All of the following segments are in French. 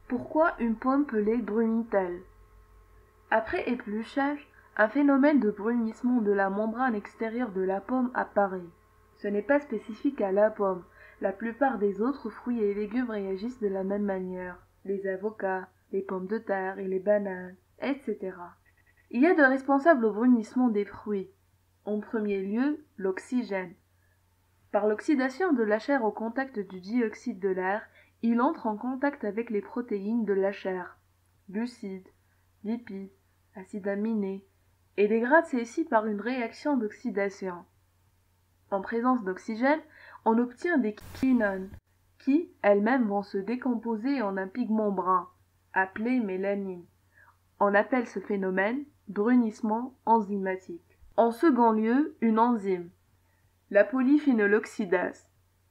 Pourquoi une pomme pelée brunit-elle? Après épluchage, un phénomène de brunissement de la membrane extérieure de la pomme apparaît. Ce n'est pas spécifique à la pomme. La plupart des autres fruits et légumes réagissent de la même manière. Les avocats, les pommes de terre et les bananes, etc. Il y a de responsables au brunissement des fruits. En premier lieu, l'oxygène. Par l'oxydation de la chair au contact du dioxyde de l'air, il entre en contact avec les protéines de la chair, glucides, lipides, acides aminés, et dégrade celles-ci par une réaction d'oxydation. En présence d'oxygène, on obtient des quinones, qui, elles-mêmes, vont se décomposer en un pigment brun, appelé mélanine. On appelle ce phénomène brunissement enzymatique. En second lieu, une enzyme, la polyphénoloxydase.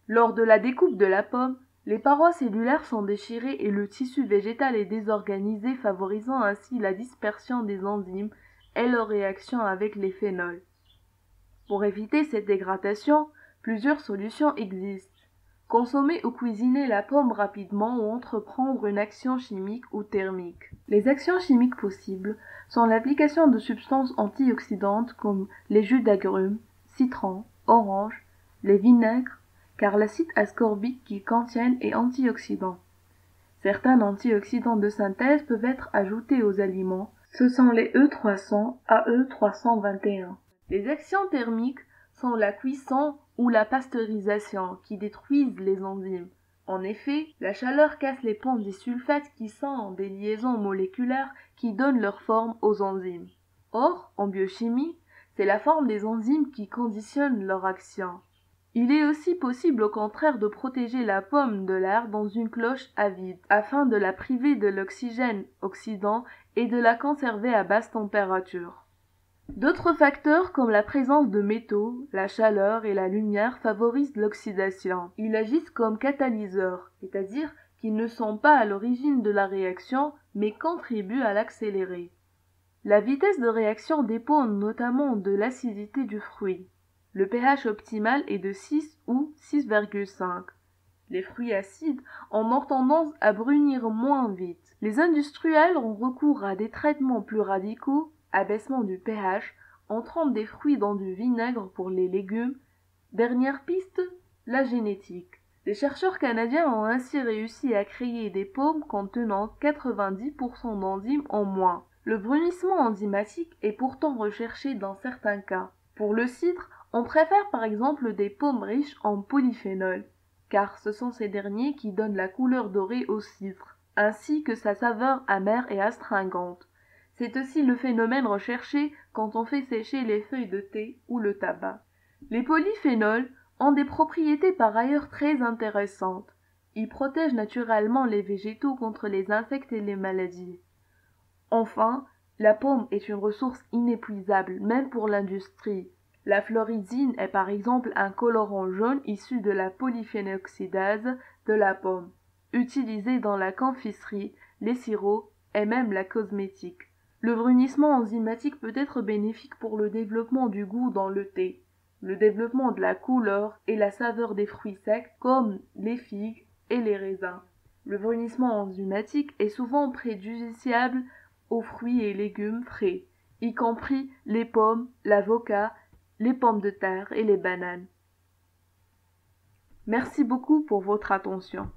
Lors de la découpe de la pomme, les parois cellulaires sont déchirées et le tissu végétal est désorganisé, favorisant ainsi la dispersion des enzymes et leur réaction avec les phénols. Pour éviter cette dégradation, plusieurs solutions existent. Consommer ou cuisiner la pomme rapidement ou entreprendre une action chimique ou thermique. Les actions chimiques possibles sont l'application de substances antioxydantes comme les jus d'agrumes, citron, orange, les vinaigres, car l'acide ascorbique qu'ils contiennent est antioxydant. Certains antioxydants de synthèse peuvent être ajoutés aux aliments. Ce sont les E300 à E321. Les actions thermiques sont la cuisson ou la pasteurisation qui détruisent les enzymes. En effet, la chaleur casse les ponts des sulfates qui sont des liaisons moléculaires qui donnent leur forme aux enzymes. Or, en biochimie, c'est la forme des enzymes qui conditionne leur action. Il est aussi possible au contraire de protéger la pomme de l'air dans une cloche à vide, afin de la priver de l'oxygène oxydant et de la conserver à basse température. D'autres facteurs comme la présence de métaux, la chaleur et la lumière favorisent l'oxydation. Ils agissent comme catalyseurs, c'est-à-dire qu'ils ne sont pas à l'origine de la réaction, mais contribuent à l'accélérer. La vitesse de réaction dépend notamment de l'acidité du fruit. Le pH optimal est de 6 ou 6,5. Les fruits acides ont tendance à brunir moins vite. Les industriels ont recours à des traitements plus radicaux, abaissement du pH, on trempe des fruits dans du vinaigre pour les légumes. Dernière piste, la génétique. Les chercheurs canadiens ont ainsi réussi à créer des pommes contenant 90% d'enzymes en moins. Le brunissement enzymatique est pourtant recherché dans certains cas. Pour le cidre, on préfère par exemple des pommes riches en polyphénol, car ce sont ces derniers qui donnent la couleur dorée au cidre, ainsi que sa saveur amère et astringente. C'est aussi le phénomène recherché quand on fait sécher les feuilles de thé ou le tabac. Les polyphénols ont des propriétés par ailleurs très intéressantes. Ils protègent naturellement les végétaux contre les insectes et les maladies. Enfin, la pomme est une ressource inépuisable, même pour l'industrie. La floridine est par exemple un colorant jaune issu de la polyphénoxydase de la pomme, utilisé dans la confiserie, les sirops et même la cosmétique. Le brunissement enzymatique peut être bénéfique pour le développement du goût dans le thé, le développement de la couleur et la saveur des fruits secs comme les figues et les raisins. Le brunissement enzymatique est souvent préjudiciable aux fruits et légumes frais, y compris les pommes, l'avocat, les pommes de terre et les bananes. Merci beaucoup pour votre attention.